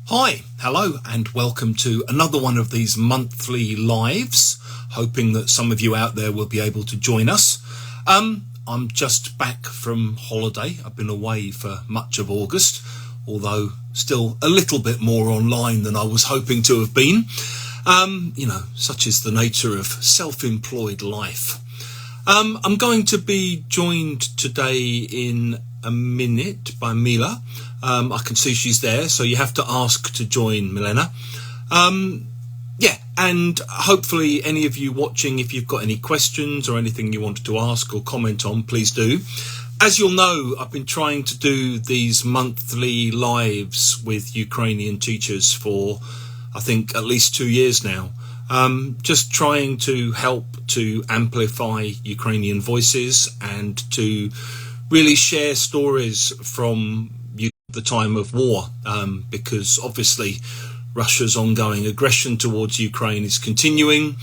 Hi, hello, and welcome to another one of these monthly lives. Hoping that some of you out there will be able to join us. I'm just back from holiday. I've been away for much of August, although still a little bit more online than I was hoping to have been. Such is the nature of self-employed life. I'm going to be joined today in a minute by Mila. I can see she's there, so you have to ask to join, Milena. And hopefully any of you watching, if you've got any questions or anything you wanted to ask or comment on, please do. As you'll know, I've been trying to do these monthly lives with Ukrainian teachers for, I think, at least 2 years now. Just trying to help to amplify Ukrainian voices and to really share stories from the time of war, because obviously Russia's ongoing aggression towards Ukraine is continuing.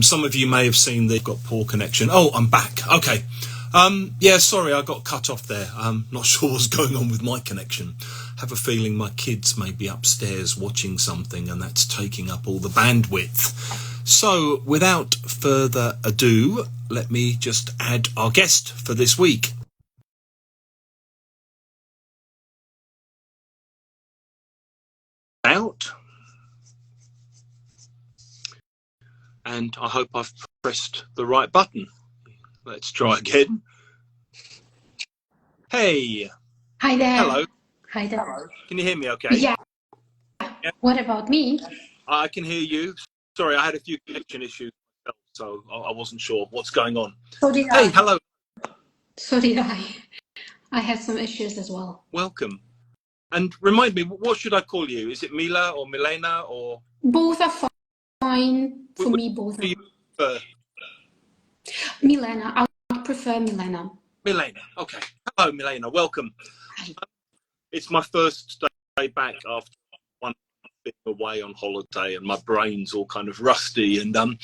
Some of you may have seen they've got poor connection. Oh, I'm back. Okay. Sorry, I got cut off there. I'm not sure what's going on with my connection. I have a feeling my kids may be upstairs watching something and that's taking up all the bandwidth. So without further ado, let me just add our guest for this week. Out. And I hope I've pressed the right button. Let's try again. Hey. Hi there. Hello. Hi there. Can you hear me okay? Yeah. What about me? I can hear you. Sorry, I had a few connection issues, so I wasn't sure what's going on. So did I. Hey, hello. So did I. I had some issues as well. Welcome. And remind me, what should I call you? Is it Mila or Milena or? Both are fine. For me, both are. Do you prefer? Milena. I would prefer Milena. Milena. Okay. Hello, Milena. Welcome. Hi. It's my first day back after one bit away on holiday, and my brain's all kind of rusty, and I'm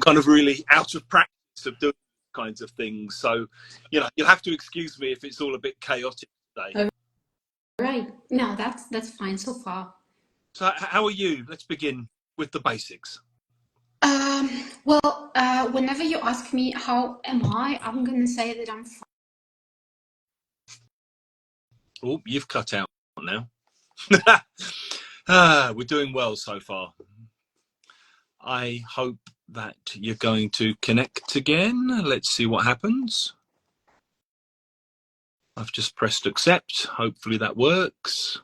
kind of really out of practice of doing kinds of things. So, you'll have to excuse me if it's all a bit chaotic today. Right. No, that's fine so far. So, how are you? Let's begin with the basics. Whenever you ask me how am I'm going to say that I'm fine. Oh, you've cut out now. We're doing well so far. I hope that you're going to connect again. Let's see what happens. I've just pressed accept. Hopefully that works.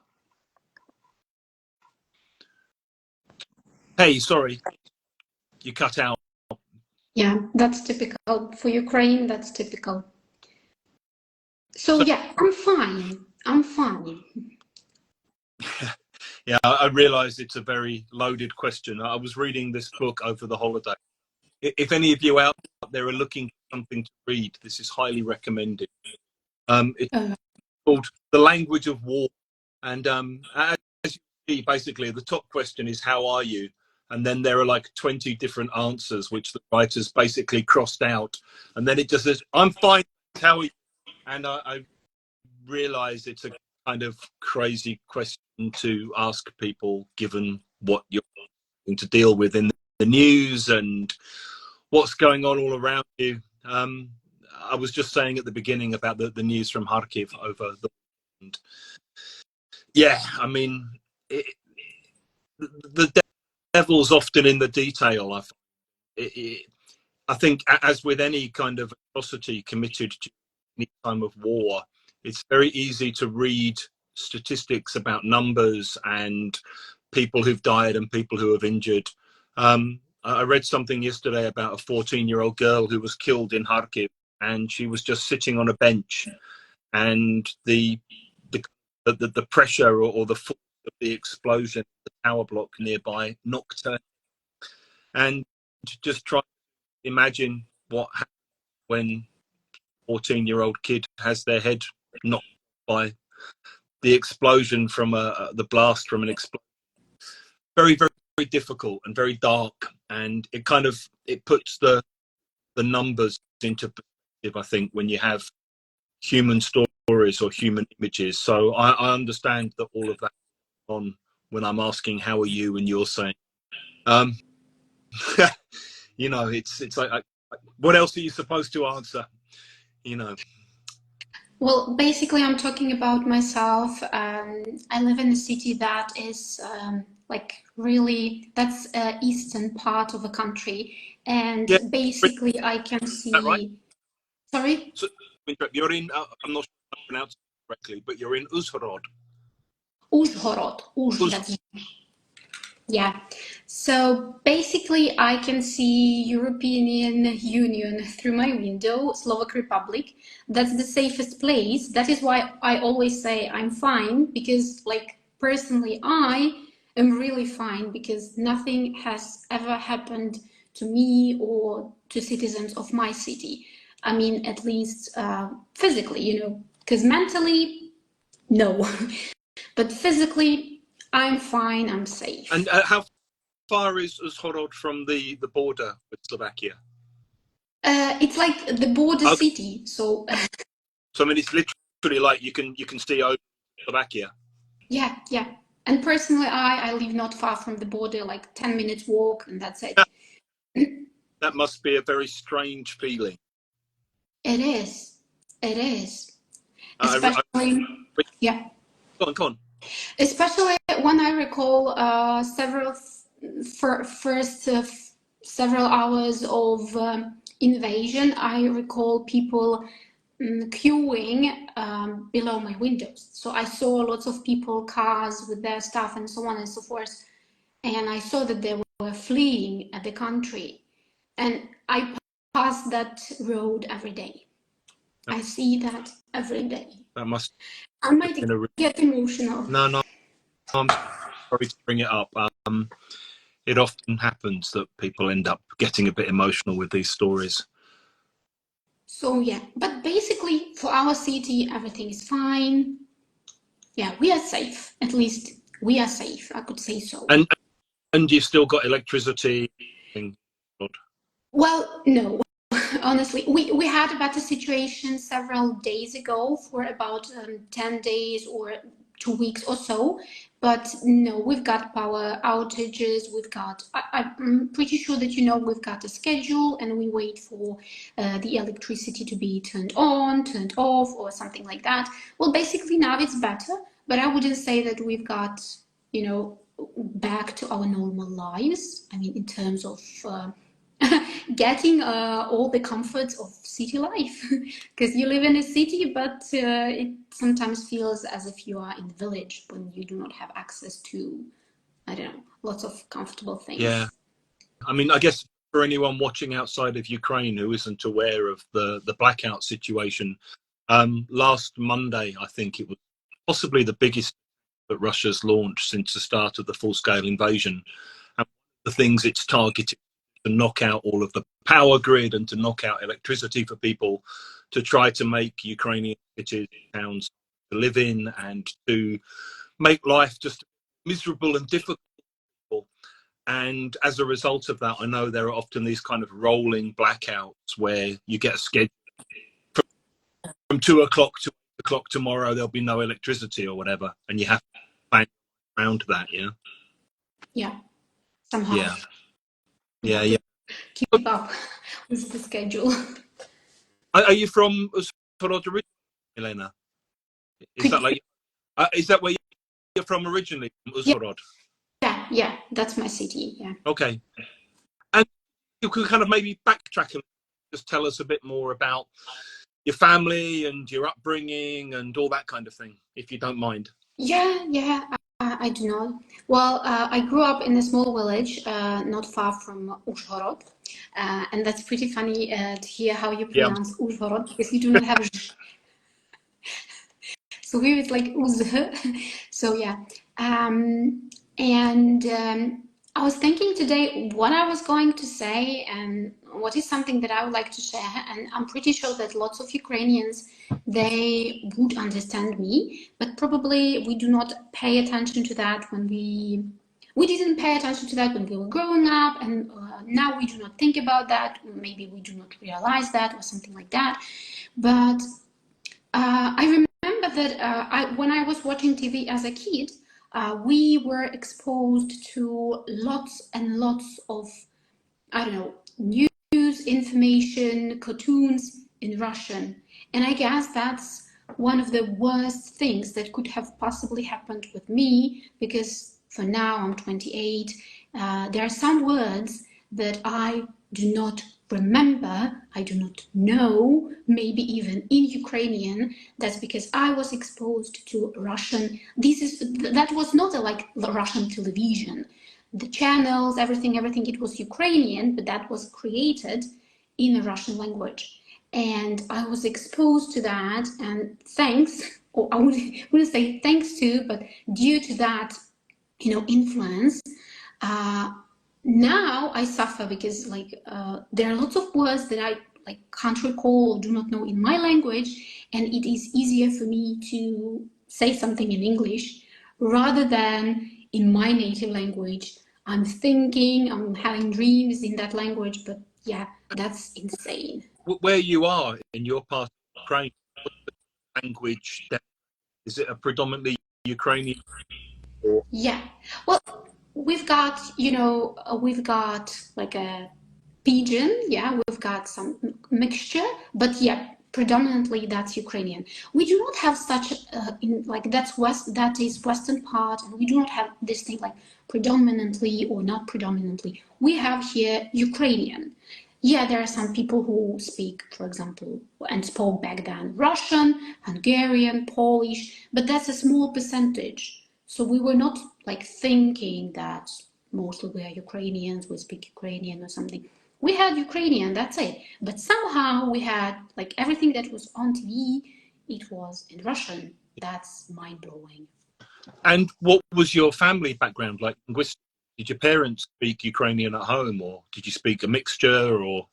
Hey, sorry, you cut out. Yeah, that's typical. For Ukraine, that's typical. So yeah, I'm fine. Yeah, I realise it's a very loaded question. I was reading this book over the holiday. If any of you out there are looking for something to read, this is highly recommended. It's called The Language of War. And as you see, basically, the top question is, how are you? And then there are like 20 different answers, which the writers basically crossed out. And then it just says, I'm fine, how are you? And I realise it's a kind of crazy question to ask people, given what you're going to deal with in the news and what's going on all around you. I was just saying at the beginning about the news from Kharkiv over the weekend. Yeah, I mean, the devil's often in the detail. I think, as with any kind of atrocity committed to any time of war, it's very easy to read statistics about numbers and people who've died and people who have injured. I read something yesterday about a 14-year-old girl who was killed in Kharkiv, and she was just sitting on a bench, and the pressure or the force of the explosion, the tower block nearby, knocked her. And just try to imagine what happens when a 14-year-old kid has their head knocked by the explosion from the blast from an explosion. Very, very, very difficult and very dark, and it puts the numbers into perspective, I think, when you have human stories or human images. So I understand that all of that on when I'm asking how are you, and you're saying, you know, it's like, what else are you supposed to answer? You know. Well, basically, I'm talking about myself. I live in a city that is like really, that's eastern part of the country. And Yeah, is basically, I can that right? see, sorry? So you're in, I'm not sure if I pronounced it correctly, but you're in Uzhorod. Uzhorod. That's, yeah. So basically, I can see European Union through my window, Slovak Republic. That's the safest place. That is why I always say I'm fine, because like personally, I am really fine because nothing has ever happened to me or to citizens of my city. I mean, at least physically, you know, because mentally, no. But physically, I'm fine, I'm safe. And how far is Uzhorod from the border with Slovakia? It's like the border Okay. city, so So I mean, it's literally like you can see over Slovakia. yeah, yeah. And personally, I live not far from the border, like 10 minutes walk, and that's it. That must be a very strange feeling. It is. It is. I, Especially, yeah. go on. Especially when I recall several first several hours of invasion, I recall people queuing below my windows. So I saw lots of people, cars with their stuff and so on and so forth. And I saw that they were fleeing at the country. And I pass that road every day. I see that every day. That must I have might been a. get emotional. No, I'm sorry to bring it up. It often happens that people end up getting a bit emotional with these stories. So yeah, but basically for our city, everything is fine. Yeah, we are safe. At least we are safe. I could say so. And you've still got electricity. Well, no. Honestly, we had a better situation several days ago for about 10 days or 2 weeks or so. But no, we've got power outages. I'm pretty sure that you know we've got a schedule and we wait for the electricity to be turned on, turned off, or something like that. Well, basically now it's better, but I wouldn't say that we've got, you know, back to our normal lives. I mean, in terms of getting all the comforts of city life, because you live in a city, but it sometimes feels as if you are in the village when you do not have access to, I don't know, lots of comfortable things. Yeah, I mean, I guess for anyone watching outside of Ukraine who isn't aware of the blackout situation, last Monday, I think it was possibly the biggest that Russia's launched since the start of the full-scale invasion. And the things it's targeted to knock out all of the power grid and to knock out electricity for people, to try to make Ukrainian cities, towns to live in, and to make life just miserable and difficult. And as a result of that, I know there are often these kind of rolling blackouts where you get a schedule from 2 o'clock to 8 o'clock tomorrow, there'll be no electricity or whatever. And you have to plan around that, yeah? Yeah, somehow. Yeah. Yeah. Keep up with the schedule. Are you from Uzhorod originally, Milena? Is that like, is that where you're from originally, from Uzhorod? Yeah, that's my city, yeah. Okay. And you could kind of maybe backtrack and just tell us a bit more about your family and your upbringing and all that kind of thing, if you don't mind. Yeah, I do know. Well, I grew up in a small village not far from Uzhhorod, and that's pretty funny to hear how you pronounce Uzhhorod, because you do not have a so here it's like Uz. So yeah, I was thinking today what I was going to say and what is something that I would like to share, and I'm pretty sure that lots of Ukrainians, they would understand me, but probably we do not pay attention to that when we didn't pay attention to that when we were growing up, and now we do not think about that. Maybe we do not realize that or something like that. But I remember that when I was watching TV as a kid, we were exposed to lots and lots of, I don't know, news, information, cartoons in Russian. And I guess that's one of the worst things that could have possibly happened with me, because for now I'm 28. There are some words that I do not remember, I do not know, maybe even in Ukrainian. That's because I was exposed to Russian. That was not like Russian television. The channels, everything, it was Ukrainian, but that was created in the Russian language. And I was exposed to that, and thanks, or I wouldn't say thanks to, but due to that, influence, now I suffer because there are lots of words that I can't recall or do not know in my language, and it is easier for me to say something in English rather than in my native language. I'm thinking, I'm having dreams in that language, but yeah, that's insane. Where you are in your part of Ukraine, what's the language? Is it a predominantly Ukrainian? Or... Yeah, well, we've got like a Pidgin, yeah, we've got some mixture, but yeah, predominantly that's Ukrainian. We do not have such that is Western part, and we do not have this thing like predominantly or not predominantly. We have here Ukrainian. Yeah, there are some people who speak, for example, and spoke back then Russian, Hungarian, Polish, but that's a small percentage. So we were not like thinking that mostly we are Ukrainians, we speak Ukrainian or something. We had Ukrainian, that's it. But somehow we had like everything that was on TV, it was in Russian. That's mind-blowing. And what was your family background like linguistically? Did your parents speak Ukrainian at home, or did you speak a mixture? Or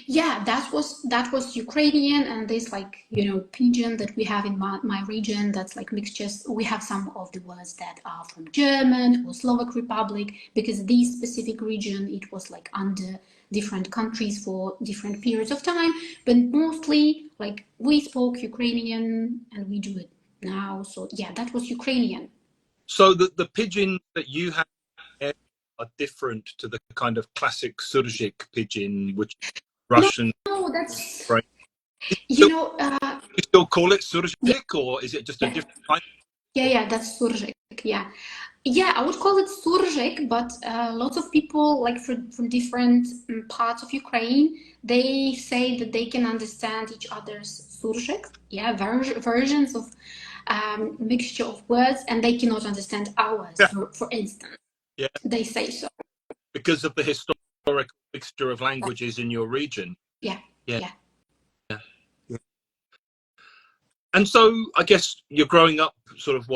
yeah, that was Ukrainian, and this Pidgin that we have in my region, that's like mixtures. We have some of the words that are from German or Slovak Republic, because this specific region, it was like under different countries for different periods of time, but mostly like we spoke Ukrainian, and we do it now. So yeah, that was Ukrainian. so the Pidgin that you have are different to the kind of classic Surzhyk Pidgin, which Russian. No, that's Right? you know. You still call it Surzhyk, Yeah, or is it just a yeah, different kind? yeah. That's Surzhyk. Yeah. Yeah, I would call it Surzhyk, but lots of people, like from different parts of Ukraine, they say that they can understand each other's Surzhyk. Yeah, versions of mixture of words, and they cannot understand ours. Yeah, For instance, yeah, they say so. because of the historic mixture of languages in your region. Yeah, Yeah. yeah. And so I guess you're growing up sort of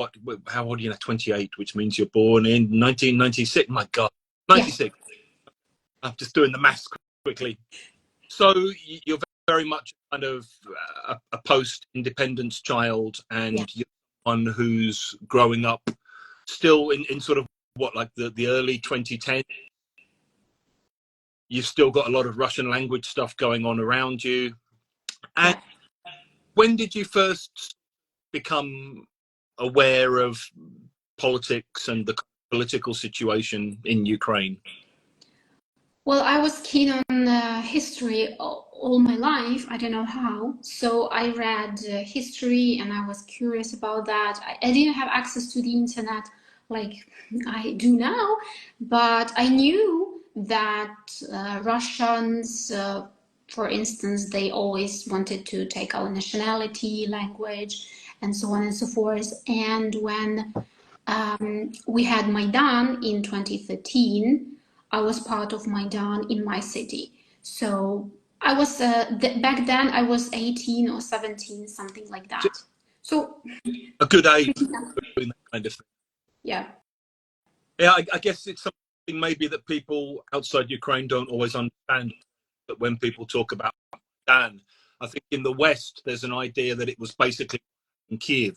how old are you now? 28, which means you're born in 1996. My God, 96. Yeah. I'm just doing the maths quickly. So you're very much kind of a post-independence child, and Yeah. you're one who's growing up still in sort of the early 2010s. You've still got a lot of Russian language stuff going on around you. And Yeah. when did you first become aware of politics and the political situation in Ukraine? Well, I was keen on history all my life. I don't know how. So I read history, and I was curious about that. I didn't have access to the internet like I do now, but I knew that Russians, for instance, they always wanted to take our nationality, language, and so on and so forth. And when we had Maidan in 2013, I was part of Maidan in my city. So I was, back then I was 18 or 17, something like that. So a good age for doing that kind of thing. Yeah. Yeah, I guess it's something maybe that people outside Ukraine don't always understand. That when people talk about Maidan, I think in the West there's an idea that it was basically in Kiev.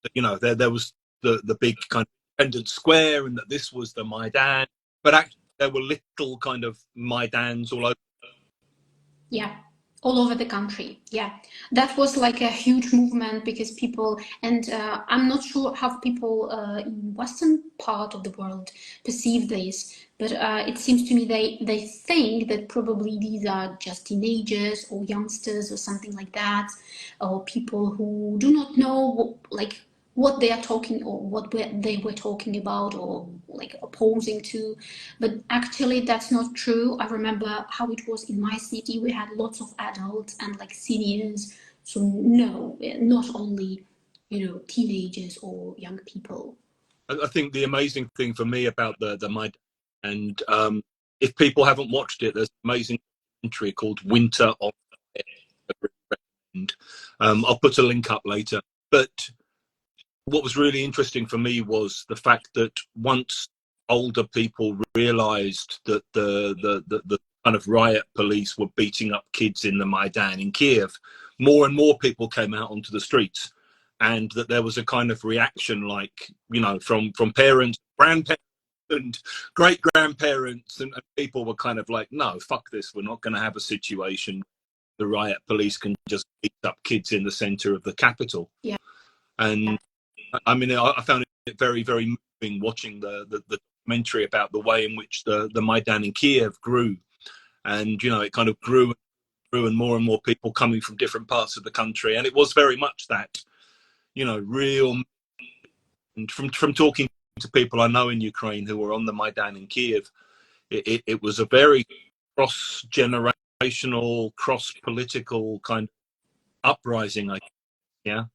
That, there was the big kind of independent square, and that this was the Maidan. But actually, there were little kind of Maidans all over. Yeah. all over the country. Yeah, that was like a huge movement because people, and I'm not sure how people in Western part of the world perceive this, but it seems to me they think that probably these are just teenagers or youngsters or something like that, or people who do not know like what they are talking or what they were talking about or like opposing to, but actually that's not true. I remember how it was in my city. We had lots of adults and like seniors, so no, not only, you know, teenagers or young people. I think the amazing thing for me about the Maidan, and if people haven't watched it, there's an amazing documentary called Winter on Fire. I'll put a link up later. But what was really interesting for me was the fact that once older people realized that the kind of riot police were beating up kids in the Maidan in Kiev, more and more people came out onto the streets, and that there was a kind of reaction, like, you know, from parents, grandparents and great grandparents, and people were kind of like, no, fuck this, we're not going to have a situation the riot police can just beat up kids in the center of the capital. Yeah. And I mean, I found it very, very moving watching the documentary about the way in which the Maidan in Kiev grew. And, you know, it kind of grew and more people coming from different parts of the country. And it was very much that, you know, real. And from talking to people I know in Ukraine who were on the Maidan in Kiev, it was a very cross-generational, cross-political kind of uprising, I guess. Yeah.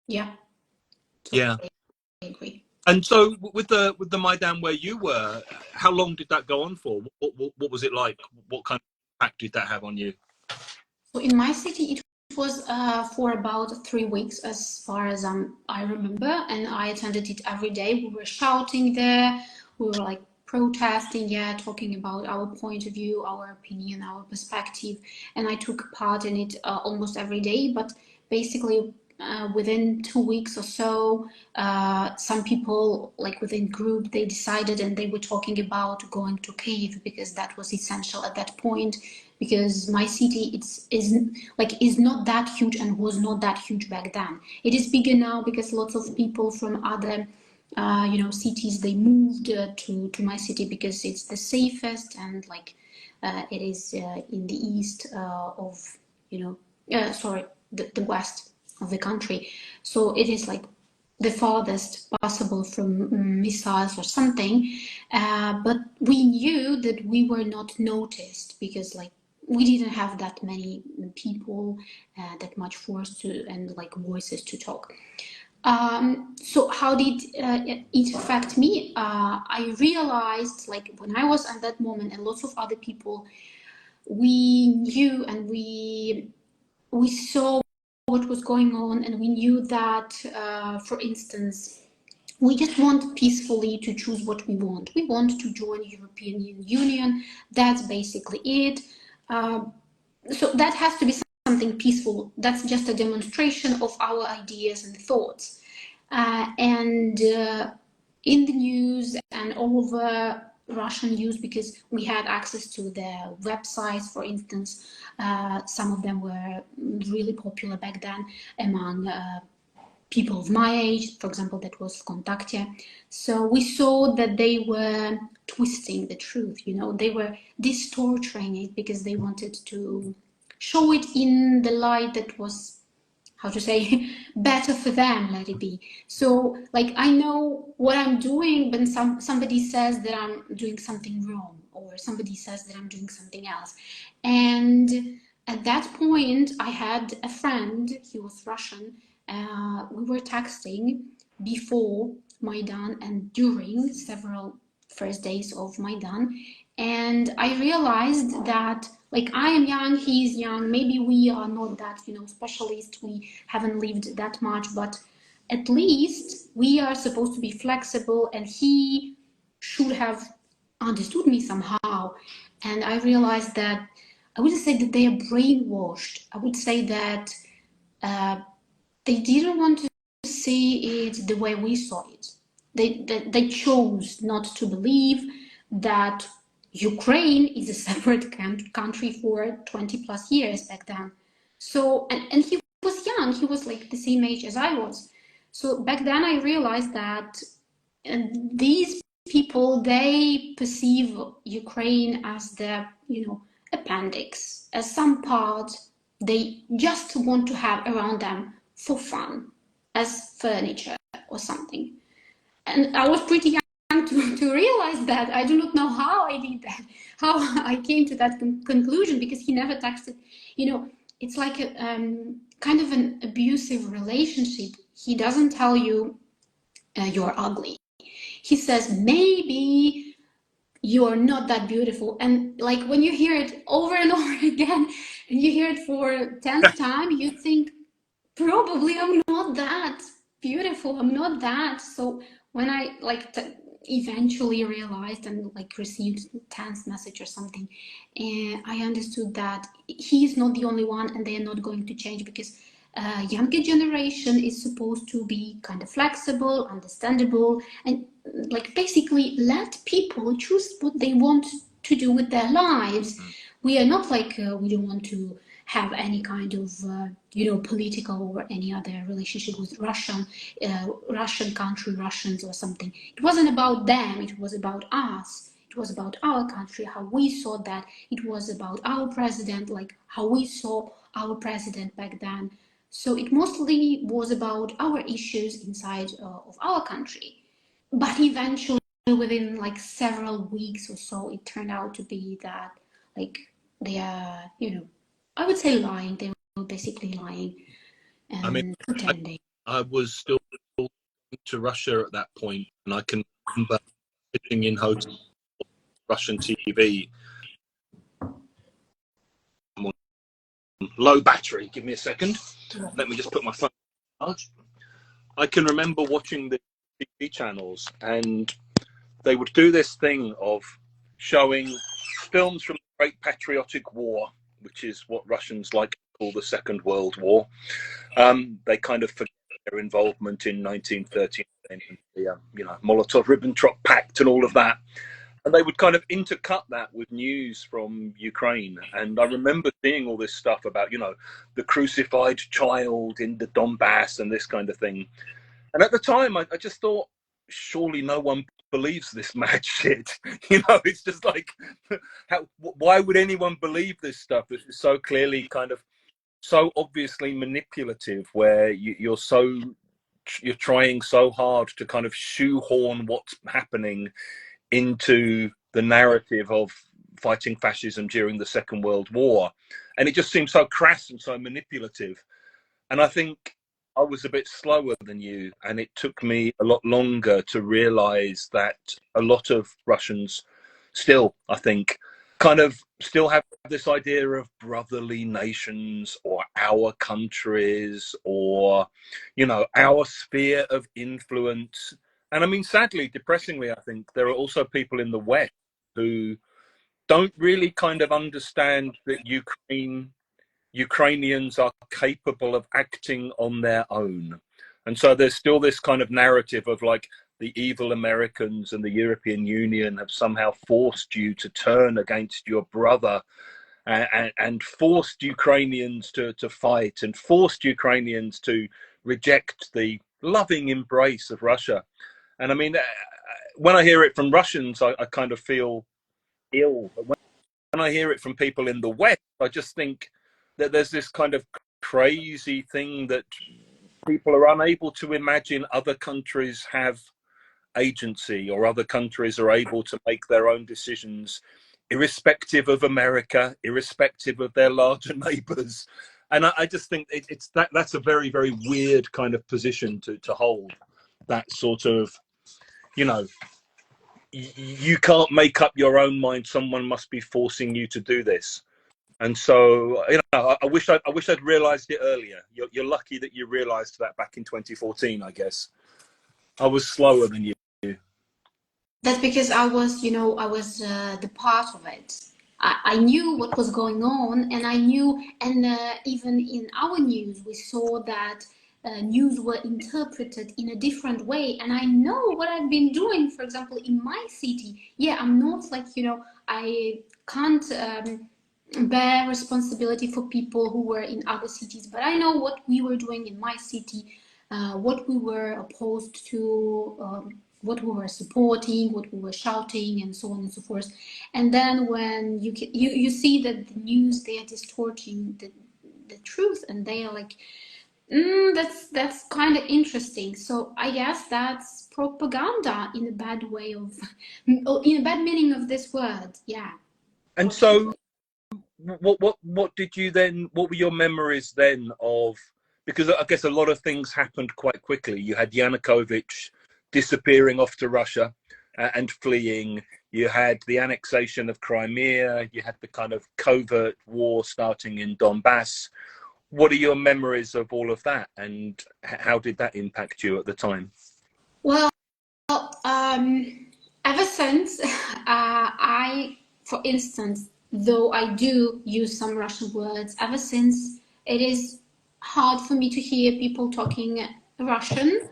Yeah. Totally. Yeah. I agree. And so with the Maidan where you were, how long did that go on for? What was it like? What kind of impact did that have on you? So in my city, it was for about 3 weeks, as far as I remember, and I attended it every day. We were shouting there, we were like protesting, yeah, talking about our point of view, our opinion, our perspective, and I took part in it almost every day. But basically, within 2 weeks or so, some people, like within group, they decided and they were talking about going to Kyiv because that was essential at that point. Because my city is not that huge and was not that huge back then. It is bigger now because lots of people from other cities, they moved to my city because it's the safest and like it is in the east of the west of the country, so it is like the farthest possible from missiles or something, but we knew that we were not noticed because like we didn't have that many people, that much force to and like voices to talk. So how did it affect me? I realized, like when I was at that moment, and lots of other people, we knew and we saw what was going on, and we knew that, for instance, we just want peacefully to choose what we want. We want to join the European Union. That's basically it. So that has to be something peaceful. That's just a demonstration of our ideas and thoughts. And in the news and all over Russian news, because we had access to their websites, for instance, some of them were really popular back then among people of my age, for example, that was Kontakte. So we saw that they were twisting the truth, you know, they were distorting it because they wanted to show it in the light that was, how to say, better for them, let it be. So like I know what I'm doing, but somebody says that I'm doing something wrong, or somebody says that I'm doing something else. And at that point I had a friend, he was Russian, we were texting before Maidan and during several first days of Maidan, and I realized that like I am young, he is young, maybe we are not that, you know, specialists, we haven't lived that much, but at least we are supposed to be flexible, and he should have understood me somehow. And I realized that I wouldn't say that they are brainwashed, I would say that they didn't want to see it the way we saw it. They chose not to believe that Ukraine is a separate country for 20 plus years back then. So, and he was young, he was like the same age as I was. So back then I realized that these people, they perceive Ukraine as their, appendix, as some part they just want to have around them for fun, as furniture or something. And I was pretty young to realize that. I do not know how I did that, how I came to that conclusion, because he never texted. It's like a kind of an abusive relationship. He doesn't tell you you're ugly. He says maybe you're not that beautiful, and like when you hear it over and over again, and you hear it for 10th time, you think probably I'm not that beautiful, I'm not that. So when I eventually realized and like received Tan's message or something, I understood that he is not the only one, and they are not going to change, because younger generation is supposed to be kind of flexible, understandable, and like basically let people choose what they want to do with their lives. We are not like we don't want to have any kind of political or any other relationship with Russian country, Russians or something. It wasn't about them, it was about us. It was about our country, how we saw that. It was about our president, like how we saw our president back then. So it mostly was about our issues inside of our country. But eventually, within like several weeks or so, it turned out to be that like they are, I would say lying. They were basically lying I mean, and pretending. I was still going to Russia at that point, and I can remember sitting in hotel, Russian TV. I'm on low battery. Give me a second. Let me just put my phone on charge. I can remember watching the TV channels, and they would do this thing of showing films from the Great Patriotic War, which is what Russians like to call the Second World War. They kind of forget their involvement in 1939 and the Molotov-Ribbentrop Pact and all of that. And they would kind of intercut that with news from Ukraine. And I remember seeing all this stuff about, the crucified child in the Donbass and this kind of thing. And at the time, I just thought, surely no one believes this mad shit. It's just like, why would anyone believe this stuff? This is so clearly kind of so obviously manipulative, where you're trying so hard to kind of shoehorn what's happening into the narrative of fighting fascism during the Second World War. And it just seems so crass and so manipulative. And I think I was a bit slower than you, and it took me a lot longer to realize that a lot of Russians still, I think, kind of still have this idea of brotherly nations, or our countries, or, our sphere of influence. And I mean, sadly, depressingly, I think there are also people in the West who don't really kind of understand that Ukrainians are capable of acting on their own. And so there's still this kind of narrative of like the evil Americans and the European Union have somehow forced you to turn against your brother, and forced Ukrainians to fight, and forced Ukrainians to reject the loving embrace of Russia. And I mean, when I hear it from Russians, I kind of feel ill. But when I hear it from people in the West, I just think that there's this kind of crazy thing that people are unable to imagine other countries have agency, or other countries are able to make their own decisions, irrespective of America, irrespective of their larger neighbors. And I just think that's a very, very weird kind of position to hold. That sort of, you can't make up your own mind. Someone must be forcing you to do this. And so, I wish I'd realized it earlier. You're lucky that you realized that back in 2014, I guess. I was slower than you. That's because I was, the part of it. I knew what was going on, and I knew, and even in our news, we saw that news were interpreted in a different way. And I know what I've been doing, for example, in my city. Yeah, I'm not like, I can't bear responsibility for people who were in other cities, but I know what we were doing in my city, what we were opposed to, what we were supporting, what we were shouting, and so on and so forth. And then when you see that the news, they are distorting the truth, and they are like, that's kind of interesting. So I guess that's propaganda in a bad way of, in a bad meaning of this word. Yeah. And so, what did you then? What were your memories then of? Because I guess a lot of things happened quite quickly. You had Yanukovych disappearing off to Russia and fleeing. You had the annexation of Crimea. You had the kind of covert war starting in Donbass. What are your memories of all of that, and how did that impact you at the time? Well, ever since for instance, though I do use some Russian words, ever since it is hard for me to hear people talking Russian,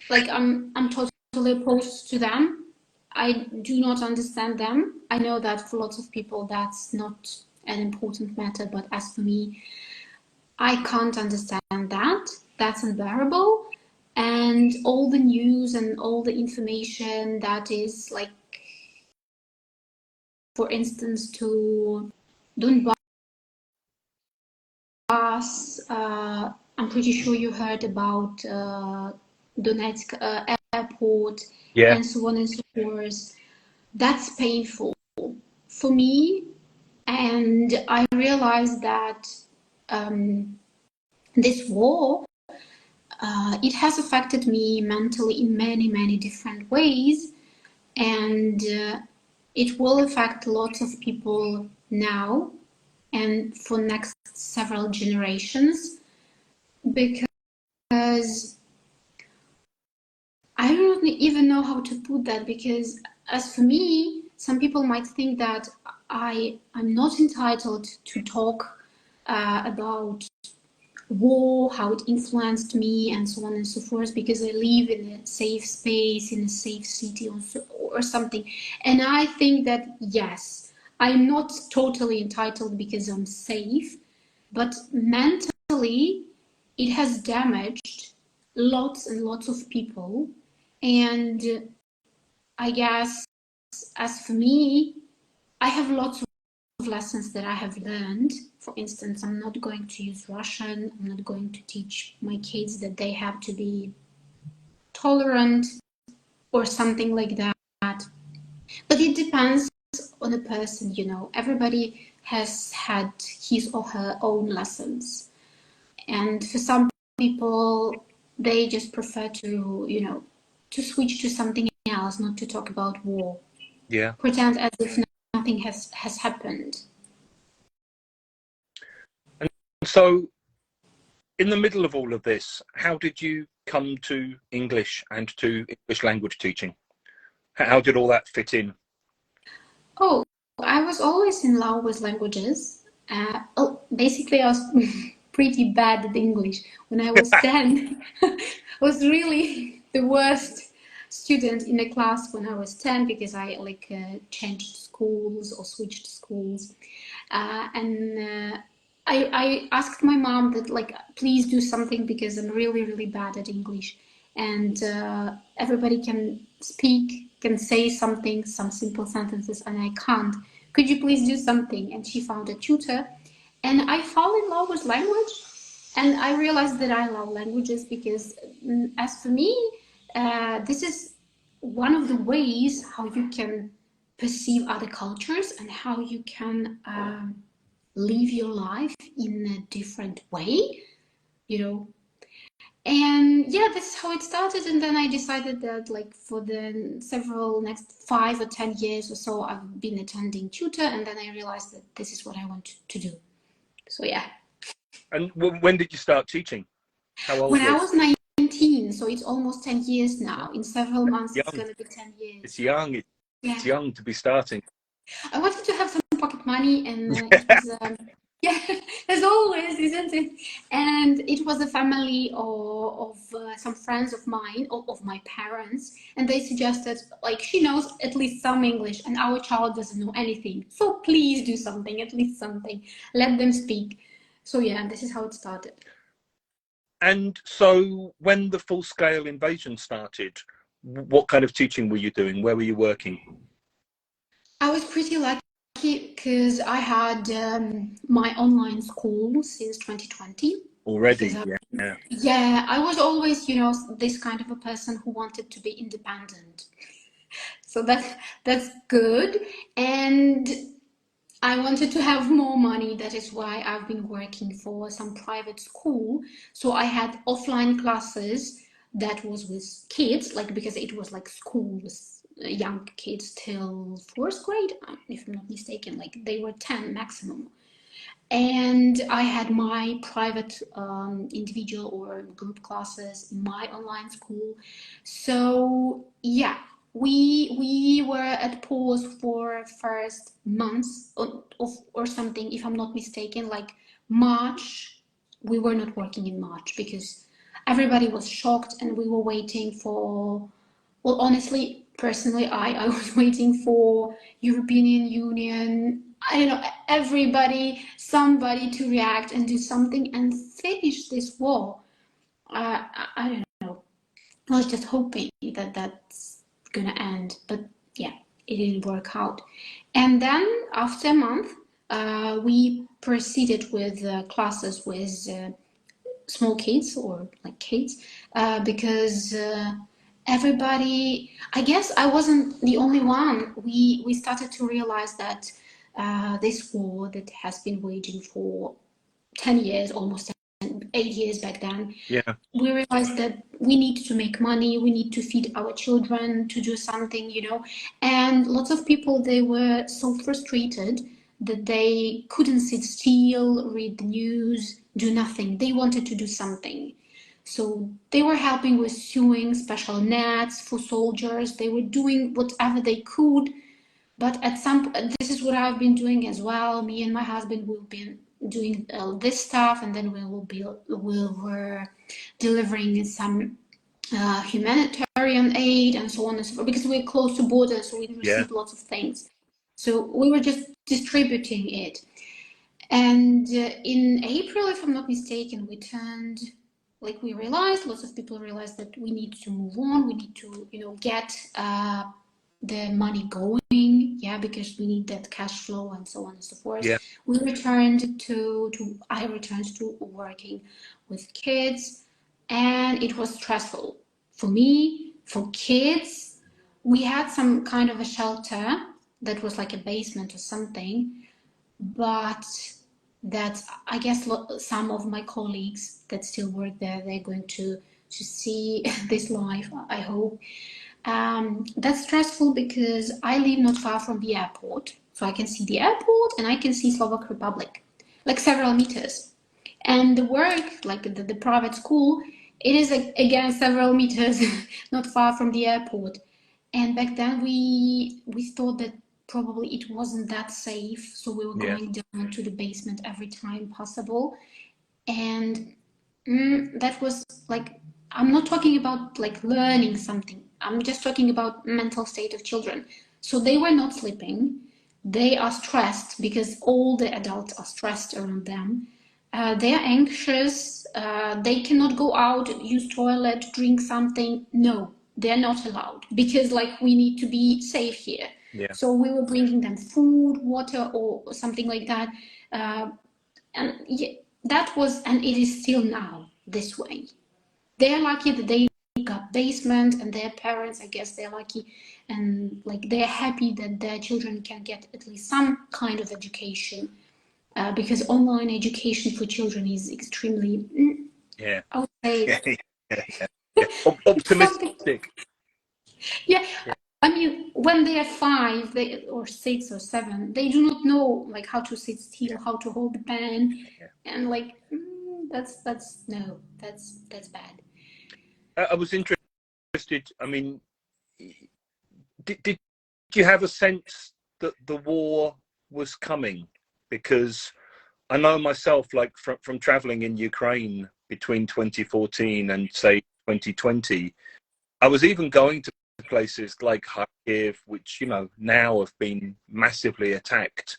like I'm totally opposed to them. I do not understand them. I know that for lots of people that's not an important matter, but as for me, I can't understand that. That's unbearable. And all the news and all the information that is like, for instance, to Donbass, I'm pretty sure you heard about Donetsk airport, Yeah. and so on and so forth. That's painful for me. And I realized that this war, it has affected me mentally in many, many different ways. And it will affect lots of people now and for next several generations, because I don't even know how to put that, because as for me, some people might think that I'm not entitled to talk about war, how it influenced me, and so on and so forth, because I live in a safe space, in a safe city, or something. And I think that, yes, I'm not totally entitled because I'm safe, but mentally, it has damaged lots and lots of people. And I guess, as for me, I have lots of lessons that I have learned. For instance, I'm not going to use Russian. I'm not going to teach my kids that they have to be tolerant or something like that. But it depends on a person, Everybody has had his or her own lessons. And for some people, they just prefer to, to switch to something else, not to talk about war. Yeah. Pretend as if nothing has happened. And so, in the middle of all of this, how did you come to English and to English language teaching? How did all that fit in? Oh, I was always in love with languages. Basically, I was pretty bad at English. When I was 10, I was really the worst student in the class when I was 10, because I changed schools or switched schools. And I asked my mom that, please do something, because I'm really, really bad at English. And everybody can speak, can say something, some simple sentences, and I can't. Could you please do something? And she found a tutor, and I fell in love with language. And I realized that I love languages because, as for me, this is one of the ways how you can perceive other cultures and how you can live your life in a different way, And yeah, this is how it started. And then I decided that, for the several next 5 or 10 years or so, I've been attending tutor, and then I realized that this is what I want to do. So yeah. And when did you start teaching? How old When were I you? was 19, so it's almost 10 years now. In several months, it's going to be 10 years. It's young. It's young to be starting. I wanted to have some pocket money, and it was Yeah, as always, isn't it? And it was a family of some friends of mine, of my parents, and they suggested, like, she knows at least some English, and our child doesn't know anything. So please do something, at least something. Let them speak. So yeah, this is how it started. And so when the full-scale invasion started, what kind of teaching were you doing? Where were you working? I was pretty lucky because I had my online school since 2020. Because Already, yeah. yeah, I was always, this kind of a person who wanted to be independent. So that's good. And I wanted to have more money. That is why I've been working for some private school. So I had offline classes that was with kids, like because it was like school with young kids till fourth grade, if I'm not mistaken. Like they were 10 maximum. And I had my private individual or group classes in my online school. So yeah, we were at pause for first months or something, if I'm not mistaken, like March. We were not working in March because everybody was shocked and we were waiting for, well, honestly, personally, I was waiting for European Union, I don't know, everybody, somebody to react and do something and finish this war. I don't know. I was just hoping that that's gonna end, but yeah, it didn't work out. And then after a month, we proceeded with classes with small kids or like kids because everybody, I guess I wasn't the only one. We started to realize that this war that has been waging for 10 years, almost 8 years back then, Yeah, we realized that we need to make money, we need to feed our children, to do something, and lots of people, they were so frustrated that they couldn't sit still, read the news, do nothing. They wanted to do something. So they were helping with sewing special nets for soldiers. They were doing whatever they could. But at some, this is what I've been doing as well. Me and my husband will be doing this stuff, and then we were delivering some humanitarian aid and so on and so forth, because we're close to borders, so we yeah, receive lots of things. So we were just distributing it. And in April, if I'm not mistaken, we realized, lots of people realized that we need to move on. We need to, get the money going, yeah, because we need that cash flow and so on and so forth. yeah, I returned to working with kids, and it was stressful for me, for kids. We had some kind of a shelter that was like a basement or something, but that, I guess, some of my colleagues that still work there, they're going to see this life, I hope. That's stressful because I live not far from the airport, so I can see the airport and I can see Slovak Republic, like several meters. And the work, like the private school, it is like, again, several meters not far from the airport. And back then we thought that probably it wasn't that safe, so we were yeah, going down to the basement every time possible. And that was like, I'm not talking about like learning something, I'm just talking about mental state of children. So they were not sleeping, they are stressed because all the adults are stressed around them. They are anxious, they cannot go out, use toilet, drink something. No, they're not allowed, because like we need to be safe here. yeah, So we were bringing them food, water, or something like that. uh, and yeah, that was, and it is still now this way. They're lucky that they got basement, and their parents, I guess, they're lucky, and like they're happy that their children can get at least some kind of education, because online education for children is extremely, yeah, I would say, yeah, yeah, yeah. it's something. Optimistic. Yeah, Yeah, I mean, when they are 5, or 6 or 7, they do not know like how to sit yeah, still, how to hold the pen, yeah. and like that's no, that's bad. I was interested. I mean, did you have a sense that the war was coming? Because I know myself, like from traveling in Ukraine between 2014 and say 2020, I was even going to places like Kharkiv, which, you know, now have been massively attacked.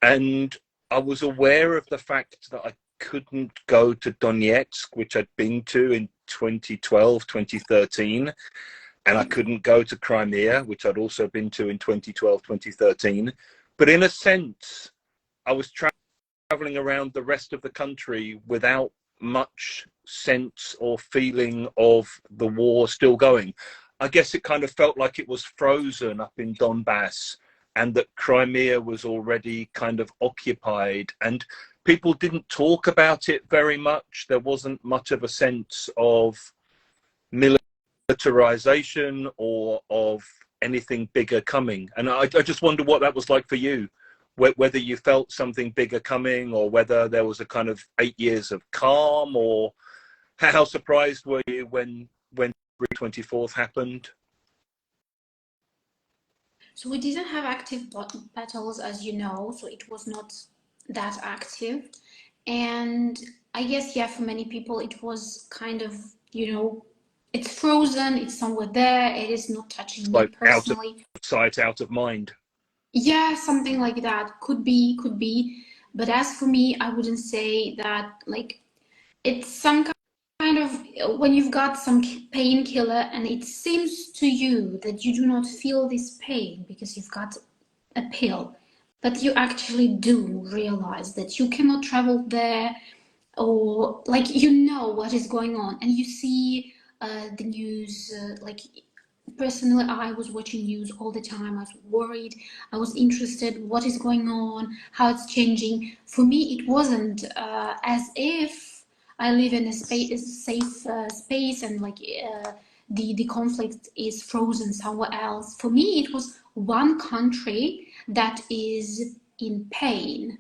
And I was aware of the fact that I couldn't go to Donetsk, which I'd been to in 2012, 2013. And I couldn't go to Crimea, which I'd also been to in 2012, 2013. But in a sense, I was traveling around the rest of the country without much sense or feeling of the war still going. I guess it kind of felt like it was frozen up in Donbass, and that Crimea was already kind of occupied, and people didn't talk about it very much. There wasn't much of a sense of militarization or of anything bigger coming. And I just wonder what that was like for you, whether you felt something bigger coming, or whether there was a kind of 8 years of calm, or how surprised were you when 24th happened? So we didn't have active battles, as you know, so it was not that active. And I guess, yeah, for many people, it was kind of, you know, it's frozen, it's somewhere there, it is not touching me personally. Out of sight, out of mind. Yeah, something like that. Could be, could be. But as for me, I wouldn't say that, like, it's some kind of, when you've got some painkiller and it seems to you that you do not feel this pain because you've got a pill, but you actually do realize that you cannot travel there, or like, you know what is going on, and you see the news, like, personally, I was watching news all the time. I was worried, I was interested what is going on, how it's changing. For me, it wasn't as if I live in a safe space, and like the conflict is frozen somewhere else. For me, it was one country that is in pain,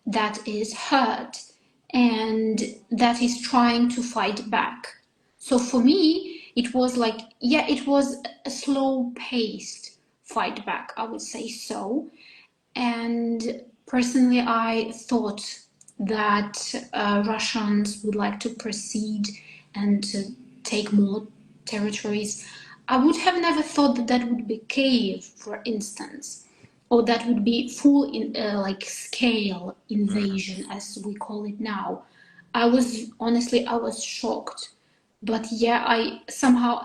that is hurt, and that is trying to fight back. So for me, it was like, yeah, it was a slow paced fight back, I would say so. And personally, I thought that Russians would like to proceed and to take more territories. I would have never thought that that would be Kiev, for instance, or that would be full in like scale invasion, as we call it now. I was honestly, I was shocked, but yeah, I somehow,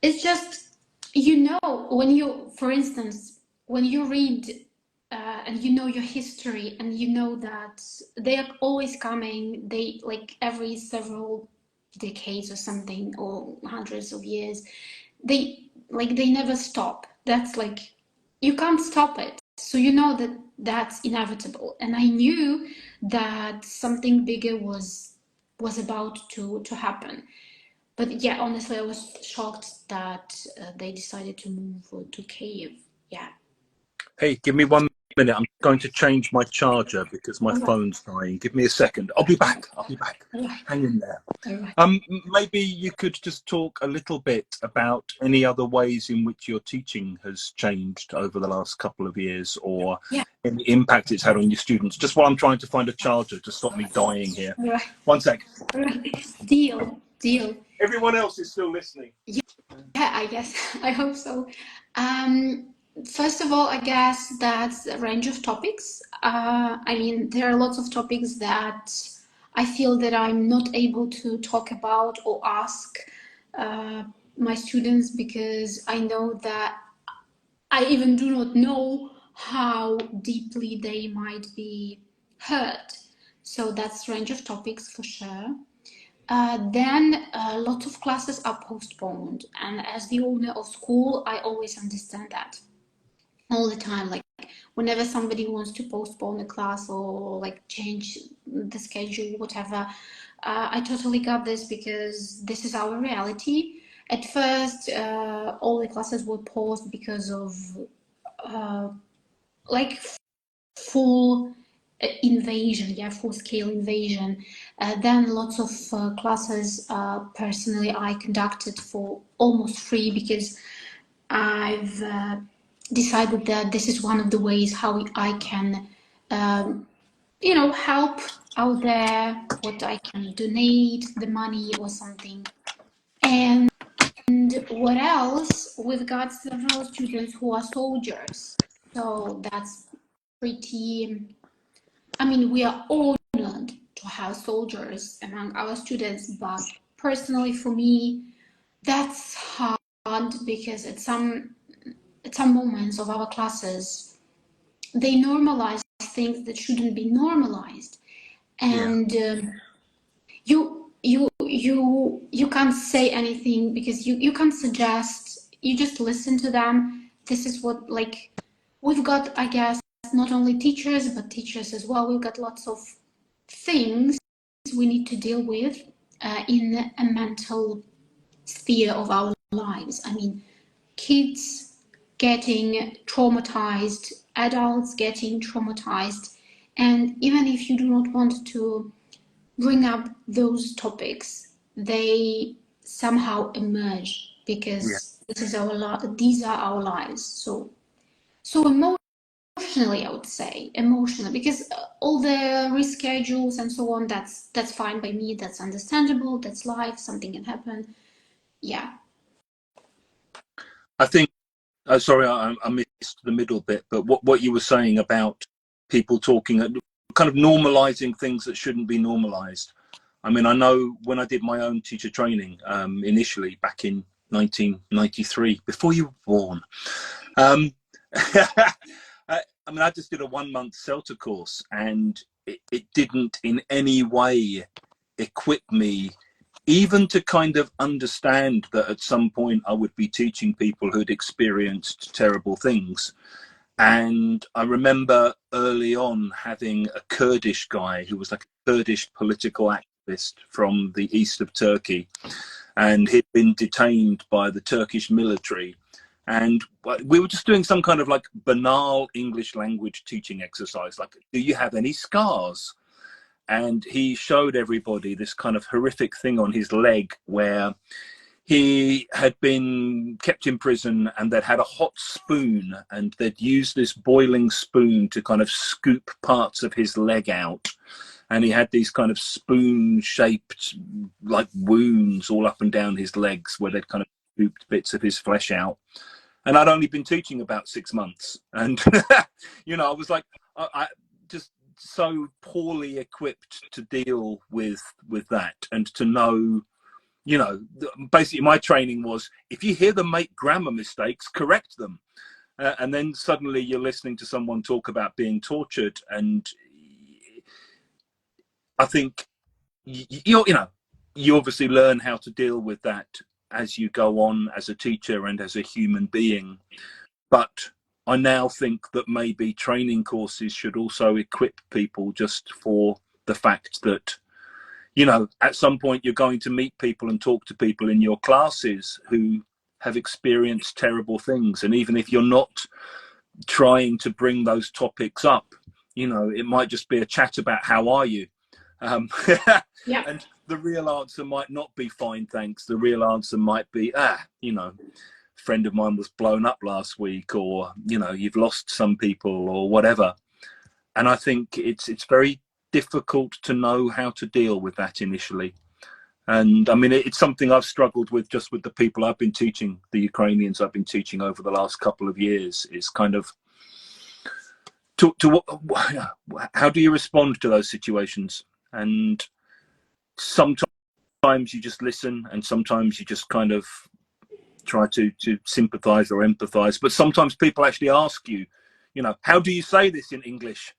it's just, you know, when you, for instance, when you read and you know your history, and you know that they are always coming, they, like, every several decades or something, or hundreds of years, they, like, they never stop. That's like, you can't stop it, so you know that that's inevitable. And I knew that something bigger was about to happen. But yeah, honestly, I was shocked that they decided to move to Kiev. Yeah. Hey, give me 1 minute. I'm going to change my charger because my phone's dying. Give me a second. I'll be back. Hang in there. Maybe you could just talk a little bit about any other ways in which your teaching has changed over the last couple of years, or any impact it's had on your students. Just while I'm trying to find a charger to stop me dying here. 1 sec. Deal. Everyone else is still listening. Yeah, I guess. I hope so. First of all, I guess that's a range of topics. I mean, there are lots of topics that I feel that I'm not able to talk about or ask my students, because I know that I even do not know how deeply they might be hurt. So that's range of topics for sure. Then lots of classes are postponed, and as the owner of school, I always understand that all the time. Like, whenever somebody wants to postpone a class, or like change the schedule, whatever, I totally got this, because this is our reality. At first, all the classes were paused because of like full invasion, full-scale invasion. Then lots of classes, personally, I conducted for almost free, because I've decided that this is one of the ways how I can you know, help out there, what I can donate, the money or something. And what else? We've got several students who are soldiers. So that's pretty, I mean, we are honored to have soldiers among our students, but personally for me, that's hard because at some moments of our classes, they normalize things that shouldn't be normalized. Yeah. And you can't say anything because you can't suggest, you just listen to them. This is what, like, we've got, I guess, not only teachers but teachers as well, we've got lots of things we need to deal with in a mental sphere of our lives. I mean, kids getting traumatized, adults getting traumatized, and even if you do not want to bring up those topics, they somehow emerge Yeah. because these are our lives. So emotionally, I would say emotionally, because all the reschedules and so on, that's fine by me. That's understandable. That's life. Something can happen. Yeah. I think, sorry, I missed the middle bit, but what you were saying about people talking, kind of normalizing things that shouldn't be normalized. I mean, I know when I did my own teacher training initially back in 1993, before you were born, I mean, I just did a 1-month CELTA course, and it didn't in any way equip me even to kind of understand that at some point I would be teaching people who'd experienced terrible things. And I remember early on having a Kurdish guy who was like a Kurdish political activist from the east of Turkey, and he'd been detained by the Turkish military. And we were just doing some kind of like banal English language teaching exercise, like, do you have any scars? And he showed everybody this kind of horrific thing on his leg where he had been kept in prison, and they'd had a hot spoon, and they'd used this boiling spoon to kind of scoop parts of his leg out. And he had these kind of spoon-shaped like wounds all up and down his legs where they'd kind of scooped bits of his flesh out. And I'd only been teaching about 6 months. And, you know, I was like, I just so poorly equipped to deal with that, and to know, you know, basically my training was, if you hear them make grammar mistakes, correct them. And then suddenly you're listening to someone talk about being tortured, and I think you know, you obviously learn how to deal with that as you go on as a teacher and as a human being. But I now think that maybe training courses should also equip people just for the fact that, you know, at some point you're going to meet people and talk to people in your classes who have experienced terrible things. And even if you're not trying to bring those topics up, you know, it might just be a chat about how are you? Yeah. And the real answer might not be fine, thanks. The real answer might be, you know, a friend of mine was blown up last week, or, you know, you've lost some people or whatever. And I think it's very difficult to know how to deal with that initially. And I mean, it's something I've struggled with just with the people I've been teaching, the Ukrainians I've been teaching over the last couple of years, is kind of how do you respond to those situations? And sometimes you just listen, and sometimes you just kind of try to sympathize or empathize. But sometimes people actually ask you, you know, how do you say this in English?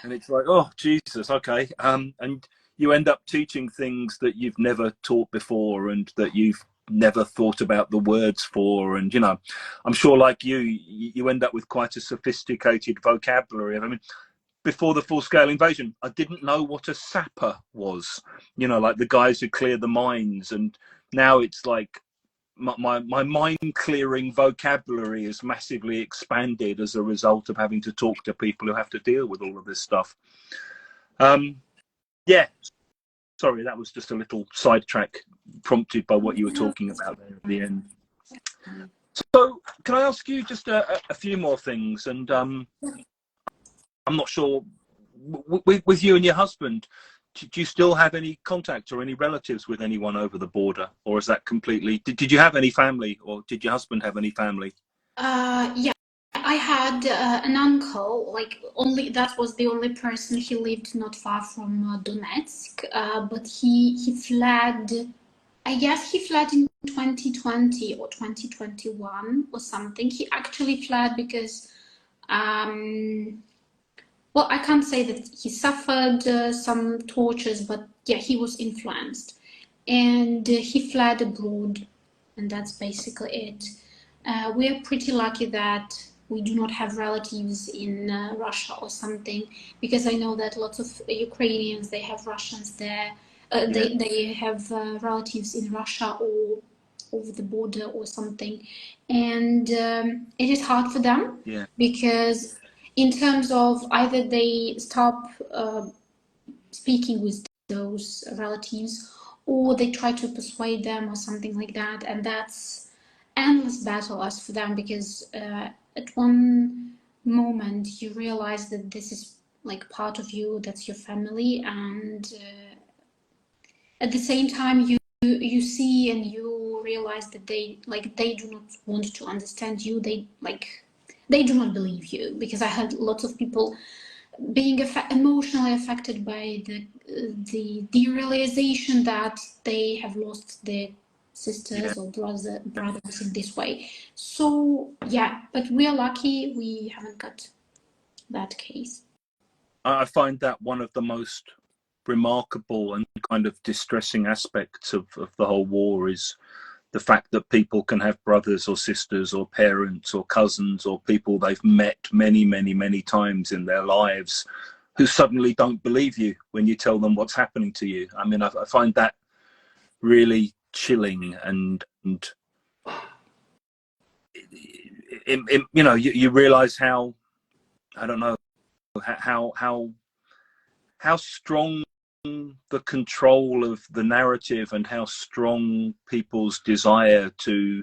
And it's like, oh, Jesus, okay. And you end up teaching things that you've never taught before, and that you've never thought about the words for. And, you know, I'm sure like you end up with quite a sophisticated vocabulary. I mean, before the full-scale invasion, I didn't know what a sapper was, you know, like the guys who clear the mines. And now it's like my mind clearing vocabulary is massively expanded as a result of having to talk to people who have to deal with all of this stuff. Yeah, sorry, that was just a little sidetrack prompted by what you were talking about there at the end. So can I ask you just a few more things? And I'm not sure with you and your husband, do you still have any contact or any relatives with anyone over the border, or is that completely? Did you have any family, or did your husband have any family? Yeah, I had an uncle. Like only that was the only person. He lived not far from Donetsk, but he fled. I guess he fled in 2020 or 2021 or something. He actually fled because, well, I can't say that he suffered some tortures, but yeah, he was influenced. And he fled abroad, and that's basically it. We are pretty lucky that we do not have relatives in Russia or something, because I know that lots of Ukrainians, they have Russians there. They have relatives in Russia or over the border or something, and it is hard for them because in terms of either they stop speaking with those relatives or they try to persuade them or something like that, and that's endless battle as for them, because at one moment you realize that this is like part of you, that's your family, and at the same time you see and you realize that they do not want to understand you, they do not believe you, because I heard lots of people being emotionally affected by the realization that they have lost their sisters or brothers in this way. So yeah, but we are lucky we haven't got that case. I find that one of the most remarkable and kind of distressing aspects of the whole war is the fact that people can have brothers or sisters or parents or cousins or people they've met many times in their lives who suddenly don't believe you when you tell them what's happening to you. I mean, I find that really chilling, and you know, you realize how, I don't know, how strong the control of the narrative and how strong people's desire to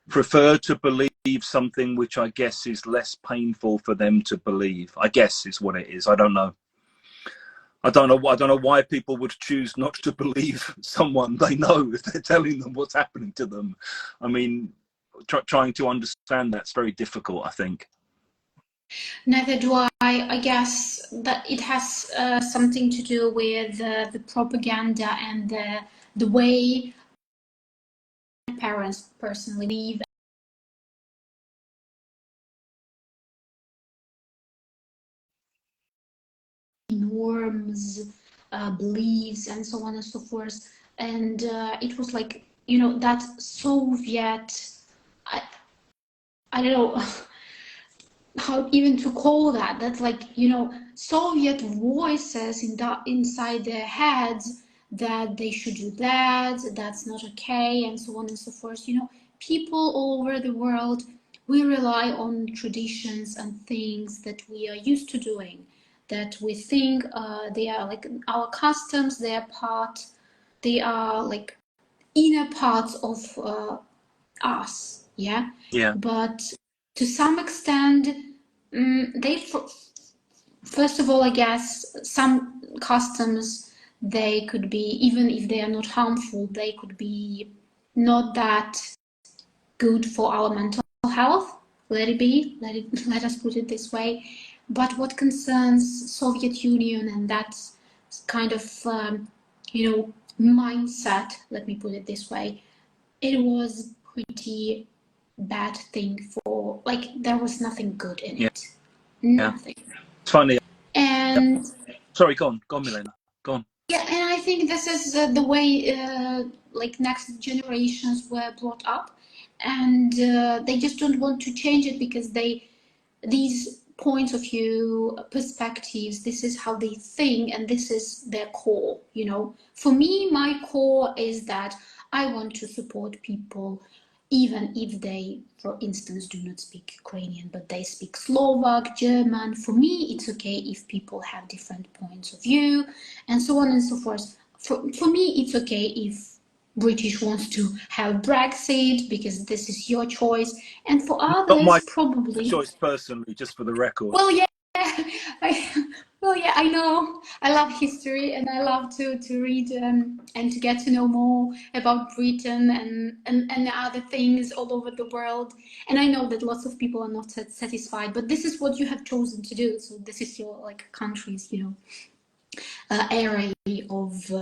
prefer to believe something which I guess is less painful for them to believe, I guess is what it is. I don't know why people would choose not to believe someone they know if they're telling them what's happening to them. I mean, trying to understand that's very difficult, I think. Neither do I. I guess that it has something to do with the propaganda and the way parents personally live, norms, beliefs, and so on and so forth. And it was like, you know, that Soviet, I don't know how even to call that. That's like, you know, Soviet voices inside their heads that they should do that, that's not okay, and so on and so forth. You know, people all over the world, we rely on traditions and things that we are used to doing, that we think they are like our customs, they are like inner parts of us, yeah? Yeah. But to some extent, they, first of all, I guess some customs, they could be, even if they are not harmful, they could be not that good for our mental health. Let it be, let us put it this way. But what concerns Soviet Union and that kind of, you know, mindset, let me put it this way, it was pretty bad thing for, like, there was nothing good in it. Nothing. It's funny. And sorry, go on, Milena, go on. Yeah, and I think this is the way like next generations were brought up, and they just don't want to change it because these points of view, perspectives, this is how they think, and this is their core, you know. For me, my core is that I want to support people even if they, for instance, do not speak Ukrainian, but they speak Slovak, German. For me, it's okay if people have different points of view, and so on and so forth. For me, it's okay if British wants to have Brexit because this is your choice, and for others, not my probably choice personally, just for the record. Well, yeah, Well, yeah, I know. I love history, and I love to read and to get to know more about Britain and other things all over the world. And I know that lots of people are not satisfied, but this is what you have chosen to do. So this is your like country's, area of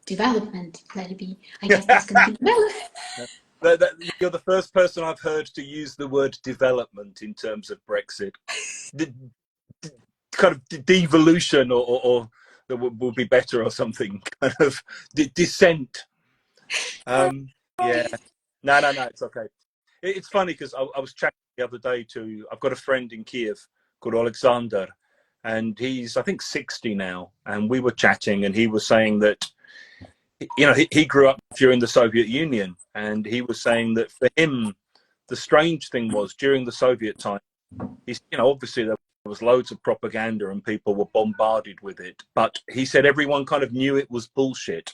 development. Let it be. I guess that's going to be developed. You're the first person I've heard to use the word development in terms of Brexit. Kind of devolution, or that will be better, or something. Kind of descent. Yeah. No, it's okay. It's funny because I was chatting the other day to. I've got a friend in Kiev called Alexander, and he's, I think, 60 now. And we were chatting, and he was saying that, he grew up during the Soviet Union, and he was saying that for him, the strange thing was during the Soviet time, obviously there was loads of propaganda and people were bombarded with it, but he said everyone kind of knew it was bullshit,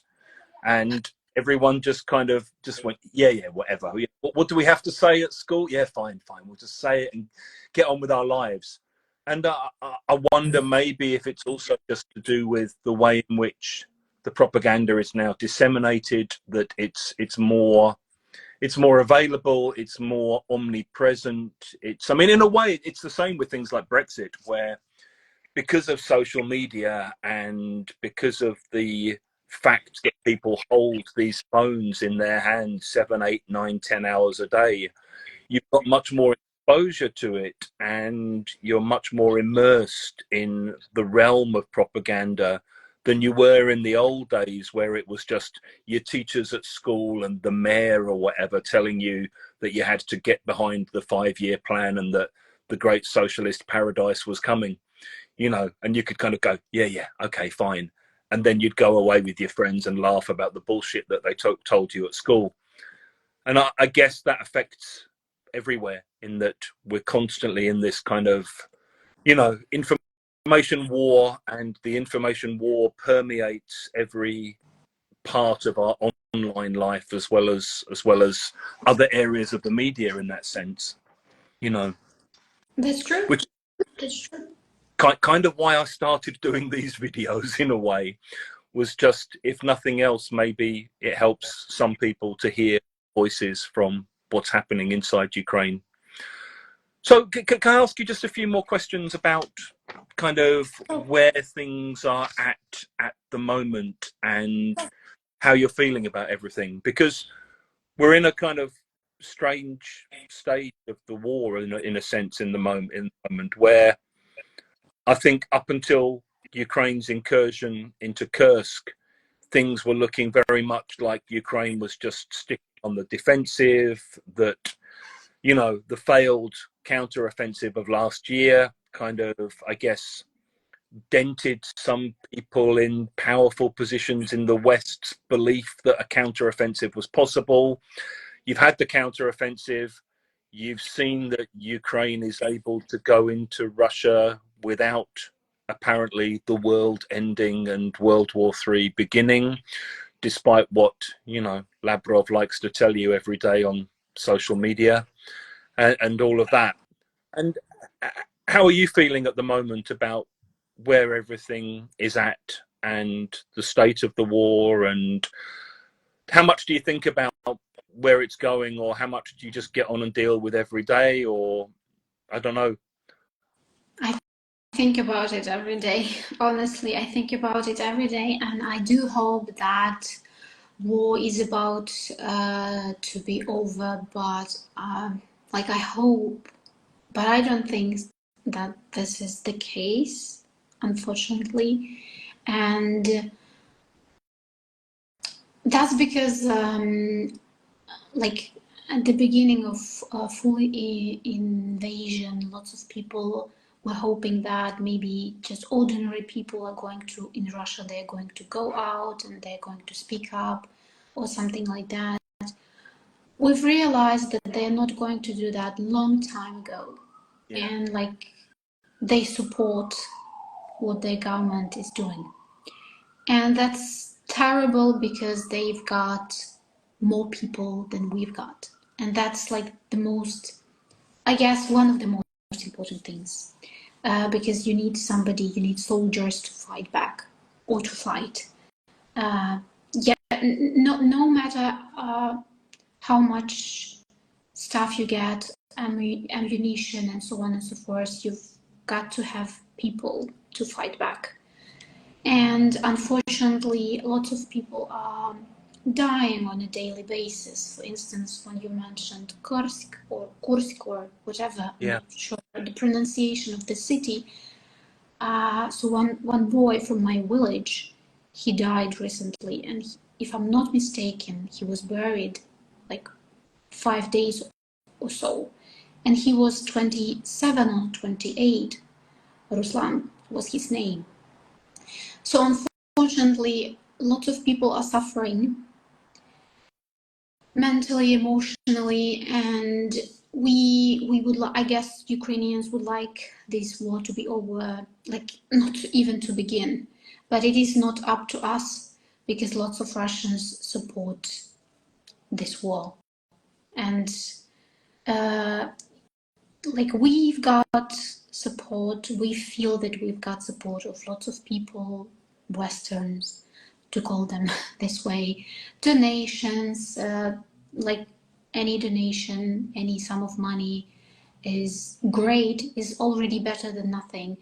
and everyone just kind of just went, yeah, whatever. What do we have to say at school? Yeah, fine, we'll just say it and get on with our lives. And I wonder maybe if it's also just to do with the way in which the propaganda is now disseminated, that it's more available, it's more omnipresent. I mean, in a way, it's the same with things like Brexit, where because of social media and because of the fact that people hold these phones in their hands 7, 8, 9, 10 hours a day, you've got much more exposure to it, and you're much more immersed in the realm of propaganda than you were in the old days, where it was just your teachers at school and the mayor or whatever telling you that you had to get behind the 5-year plan and that the great socialist paradise was coming, and you could kind of go, yeah, okay, fine. And then you'd go away with your friends and laugh about the bullshit that they told you at school. And I guess that affects everywhere, in that we're constantly in this kind of, information war, and the information war permeates every part of our online life, as well as other areas of the media in that sense. That's true. Which That's true. kind of why I started doing these videos, in a way, was just, if nothing else, maybe it helps some people to hear voices from what's happening inside Ukraine. So can I ask you just a few more questions about kind of where things are at the moment, and how you're feeling about everything? Because we're in a kind of strange stage of the war, in a sense, in the moment, where I think up until Ukraine's incursion into Kursk, things were looking very much like Ukraine was just sticking on the defensive, that, the failed counter-offensive of last year kind of, I guess, dented some people in powerful positions in the West's belief that a counter-offensive was possible. You've had the counter-offensive. You've seen that Ukraine is able to go into Russia without apparently the world ending and World War III beginning, despite what, Lavrov likes to tell you every day on social media, and all of that. And how are you feeling at the moment about where everything is at, and the state of the war, and how much do you think about where it's going, or how much do you just get on and deal with every day, or I don't know? I think about it every day. Honestly, I think about it every day, and I do hope that war is about to be over, but I hope, but I don't think that this is the case, unfortunately. And that's because at the beginning of full invasion, lots of people were hoping that maybe just ordinary people are going to, in Russia, they're going to go out and they're going to speak up or something like that. We've realized that they're not going to do that long time ago. Yeah. And they support what their government is doing. And that's terrible, because they've got more people than we've got. And that's the most, I guess, one of the most important things. because you need somebody, you need soldiers to fight back or to fight. Yeah, no matter how much stuff you get, ammunition and so on and so forth, you've got to have people to fight back. And unfortunately, lots of people are dying on a daily basis. For instance, when you mentioned Kursk or whatever, I'm not sure the pronunciation of the city. So one boy from my village, he died recently, and if I'm not mistaken, he was buried like 5 days or so, and he was 27 or 28. Ruslan was his name. So unfortunately, lots of people are suffering mentally, emotionally, and we would, I guess, Ukrainians would like this war to be over, like not even to begin. But it is not up to us, because lots of Russians support this war, and like we've got support. We feel that we've got support of lots of people, Westerns, to call them this way, donations, like any donation, any sum of money is great, is already better than nothing.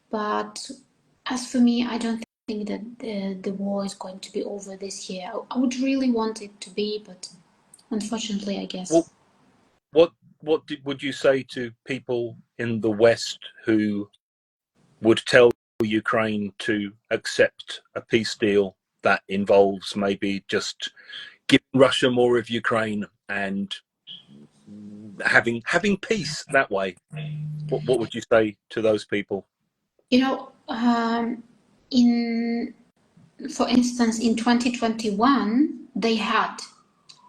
But as for me, I don't think that the war is going to be over this year. I would really want it to be, but unfortunately, I guess. What would you say to people in the West who would tell Ukraine to accept a peace deal that involves maybe just giving Russia more of Ukraine and having peace that way? What would you say to those people? You know, for instance, in 2021, they had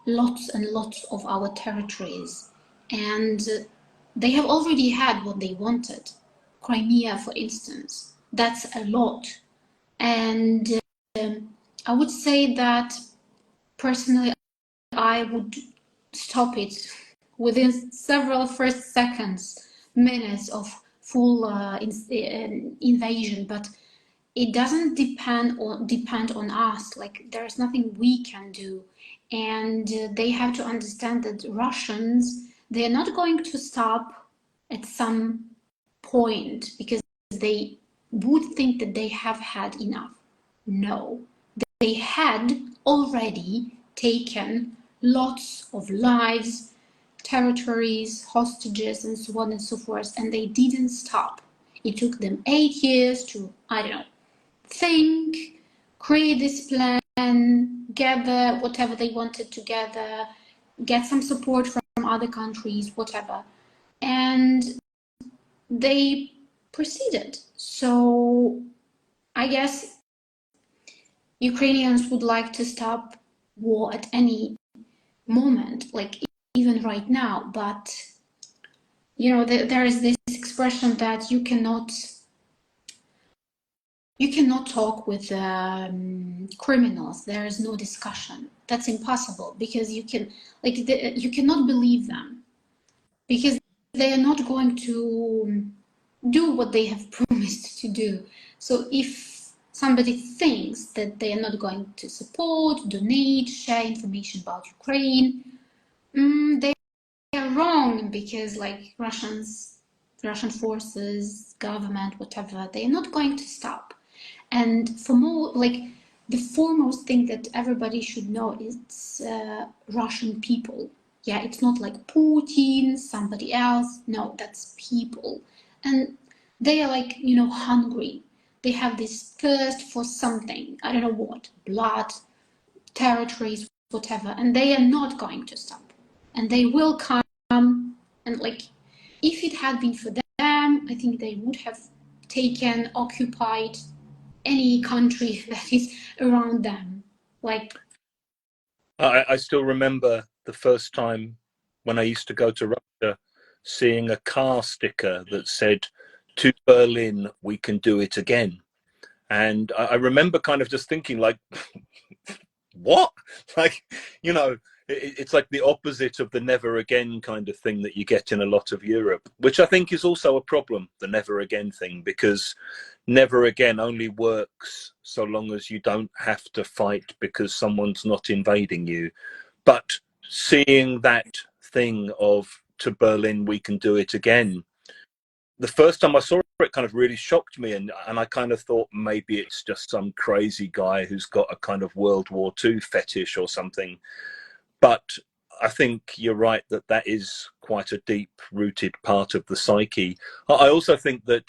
lots and lots of our territories, and they have already had what they wanted. Crimea, for instance, that's a lot. And I would say that personally, I would stop it within several first seconds, minutes of full invasion. But it doesn't depend on us. Like, there's nothing we can do, and they have to understand that Russians, they're not going to stop at some point because they would think that they have had enough. No, they had already taken lots of lives, territories, hostages, and so on and so forth, and they didn't stop. It took them 8 years to, I don't know, think, create this plan, gather whatever they wanted to gather, get some support from other countries, whatever. And they proceeded. So I guess Ukrainians would like to stop war at any moment, like even right now. But, you know, there is this expression that you cannot talk with criminals. There is no discussion. That's impossible, because you cannot believe them, because they are not going to do what they have promised to do. So if somebody thinks that they are not going to support, donate, share information about Ukraine, they are wrong, because like Russian forces, government, whatever, they are not going to stop. And for more, like, the foremost thing that everybody should know is Russian people. Yeah, it's not like Putin, somebody else. No, that's people. And they are, like, you know, hungry. They have this thirst for something. I don't know what, blood, territories, whatever. And they are not going to stop. And they will come. And like, if it had been for them, I think they would have taken, occupied any country that is around them. Like, I still remember the first time when I used to go to Russia, seeing a car sticker that said, "To Berlin, we can do it again." And I remember kind of just thinking, like, what? Like, you know, it's like the opposite of the never again kind of thing that you get in a lot of Europe, which I think is also a problem, the never again thing, because never again only works so long as you don't have to fight because someone's not invading you. But seeing that thing of to Berlin, we can do it again, the first time I saw it kind of really shocked me, and I kind of thought maybe it's just some crazy guy who's got a kind of World War II fetish or something. But I think you're right that that is quite a deep-rooted part of the psyche. I also think that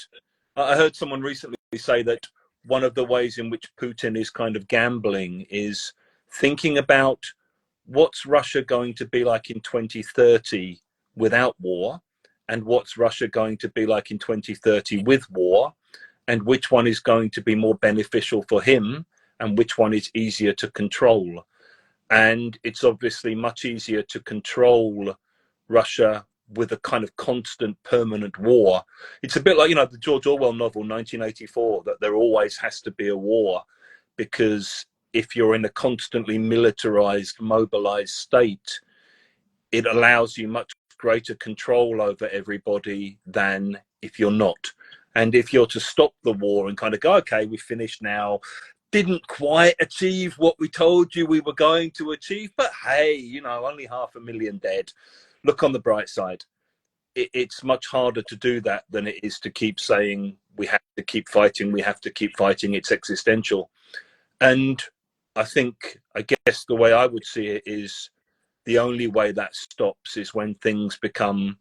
I heard someone recently say that one of the ways in which Putin is kind of gambling is thinking about what's Russia going to be like in 2030 without war, and what's Russia going to be like in 2030 with war, and which one is going to be more beneficial for him, and which one is easier to control. And it's obviously much easier to control Russia with a kind of constant permanent war. It's a bit like, you know, the George Orwell novel 1984, that there always has to be a war, because if you're in a constantly militarized, mobilized state, it allows you much greater control over everybody than if you're not. And if you're to stop the war and kind of go, okay, we've finished now, didn't quite achieve what we told you we were going to achieve, but hey, you know, only 500,000 dead. Look on the bright side. It's much harder to do that than it is to keep saying we have to keep fighting, we have to keep fighting, it's existential. And I guess the way I would see it is the only way that stops is when things become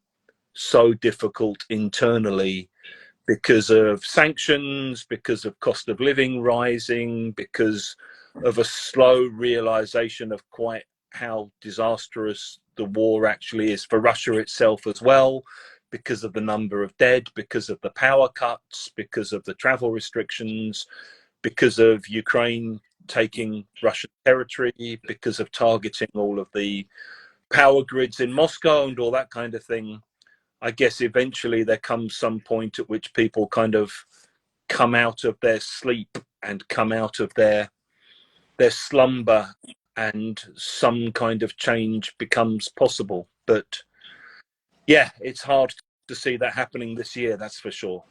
so difficult internally because of sanctions, because of cost of living rising, because of a slow realization of quite how disastrous the war actually is for Russia itself as well, because of the number of dead, because of the power cuts, because of the travel restrictions, because of Ukraine taking Russian territory, because of targeting all of the power grids in Moscow and all that kind of thing. I guess eventually there comes some point at which people kind of come out of their sleep and come out of their slumber, and some kind of change becomes possible. But yeah, it's hard to see that happening this year, that's for sure.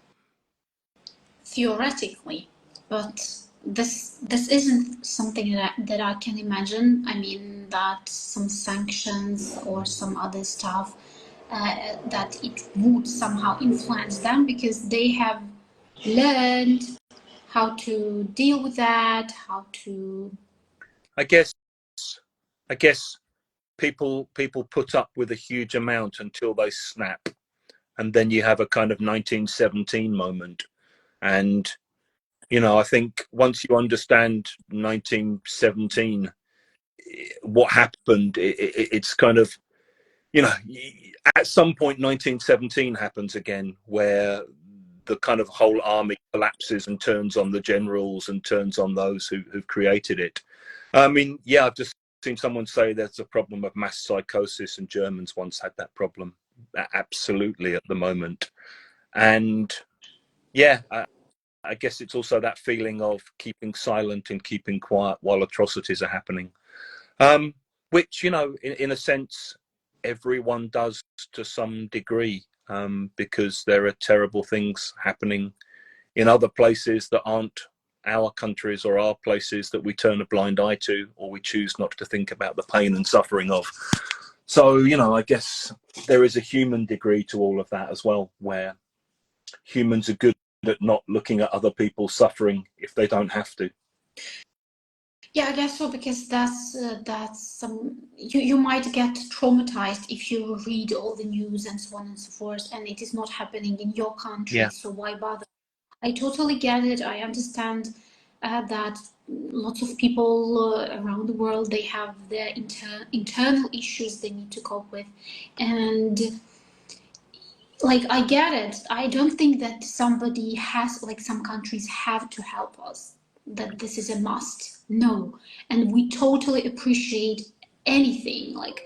Theoretically, but this isn't something that I can imagine. I mean, that some sanctions or some other stuff that it would somehow influence them, because they have learned how to deal with that, how to. I guess people put up with a huge amount until they snap, and then you have a kind of 1917 moment. And you know, I think once you understand 1917, what happened, it's kind of, you know, at some point 1917 happens again, where the kind of whole army collapses and turns on the generals and turns on those who've created it. I mean, yeah, I've just seen someone say there's a problem of mass psychosis, and Germans once had that problem. Absolutely, at the moment. And yeah, I guess it's also that feeling of keeping silent and keeping quiet while atrocities are happening, which, you know, in a sense, everyone does to some degree, because there are terrible things happening in other places that aren't our countries or our places, that we turn a blind eye to, or we choose not to think about the pain and suffering of. So, you know, I guess there is a human degree to all of that as well, where humans are good at not looking at other people's suffering if they don't have to. Yeah, I guess so, because that's some you might get traumatized if you read all the news and so on and so forth, and it is not happening in your country. Yeah. So why bother? I totally get it. I understand that lots of people around the world, they have their internal issues they need to cope with, and like, I get it. I don't think that somebody has, like, some countries have to help us, that this is a must. No. And we totally appreciate anything, like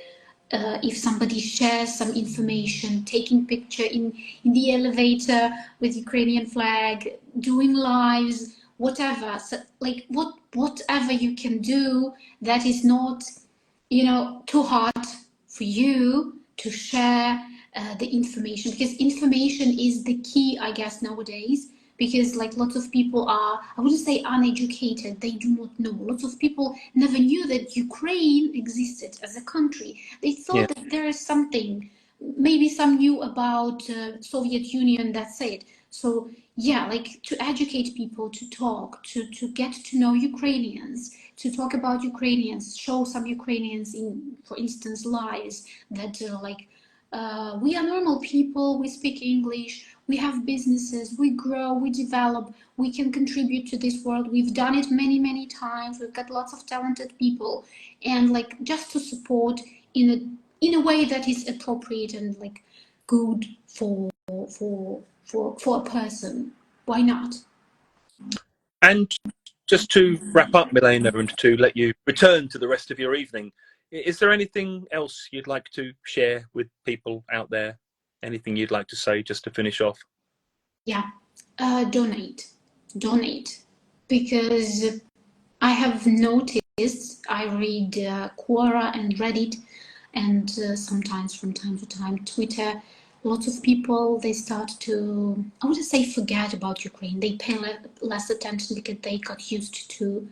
if somebody shares some information, taking picture in the elevator with Ukrainian flag, doing lives, whatever. So, like, whatever you can do that is not too hard for you to share the information, because information is the key, I guess, nowadays. Because like lots of people are, I wouldn't say uneducated, they do not know. Lots of people never knew that Ukraine existed as a country. They thought that there is something, maybe some knew about Soviet Union, that's it. So yeah, like to educate people, to talk, to get to know Ukrainians, to talk about Ukrainians, show some Ukrainians in, for instance, lives that we are normal people, we speak English, we have businesses, we grow, we develop, we can contribute to this world. We've done it many, many times. We've got lots of talented people, and like just to support in a way that is appropriate and like good for a person. Why not? And just to wrap up, Milena, and to let you return to the rest of your evening, is there anything else you'd like to share with people out there? Anything you'd like to say just to finish off? Yeah, donate, because I have noticed, I read Quora and Reddit, and sometimes from time to time Twitter. Lots of people, they start to, I wouldn't say forget about Ukraine. They pay less attention because they got used to,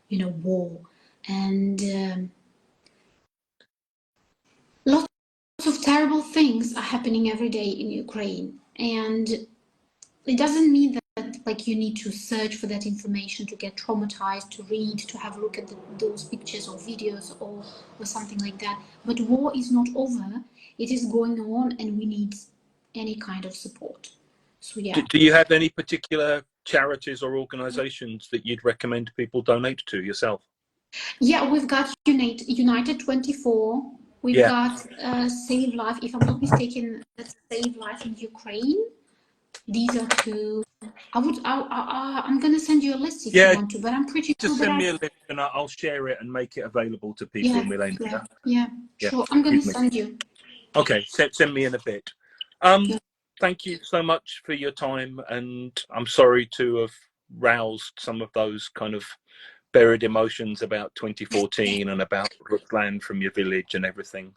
war. And lots of terrible things are happening every day in Ukraine. And it doesn't mean that like you need to search for that information to get traumatized, to read, to have a look at those pictures or videos or something like that. But war is not over. It is going on, and we need any kind of support. So yeah. Do you have any particular charities or organizations that you'd recommend people donate to yourself? Yeah, we've got United 24. We've got Save Life. If I'm not mistaken, that's Save Life in Ukraine. These are two. I'm gonna send you a list if you want to, but I'm pretty sure just that send me a link and I'll share it and make it available to people, Milena. Yeah, sure. I'm gonna send you. Okay, send me in a bit. Thank you so much for your time, and I'm sorry to have roused some of those kind of buried emotions about 2014 and about Ruslan from your village and everything.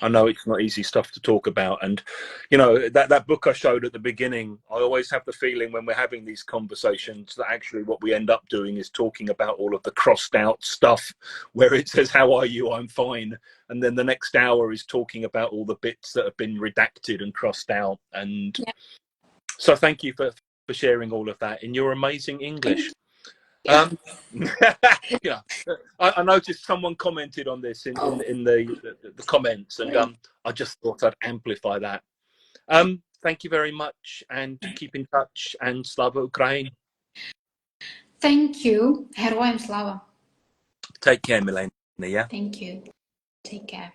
I know it's not easy stuff to talk about, and that book I showed at the beginning, I always have the feeling when we're having these conversations that actually what we end up doing is talking about all of the crossed out stuff where it says, how are you, I'm fine, and then the next hour is talking about all the bits that have been redacted and crossed out. And so thank you for sharing all of that in your amazing English. I noticed someone commented on this in the comments, and I just thought I'd amplify that. Thank you very much, and keep in touch, and Slava Ukraini. Thank you. Heroям слава. Take care, Milena. Yeah. Thank you. Take care.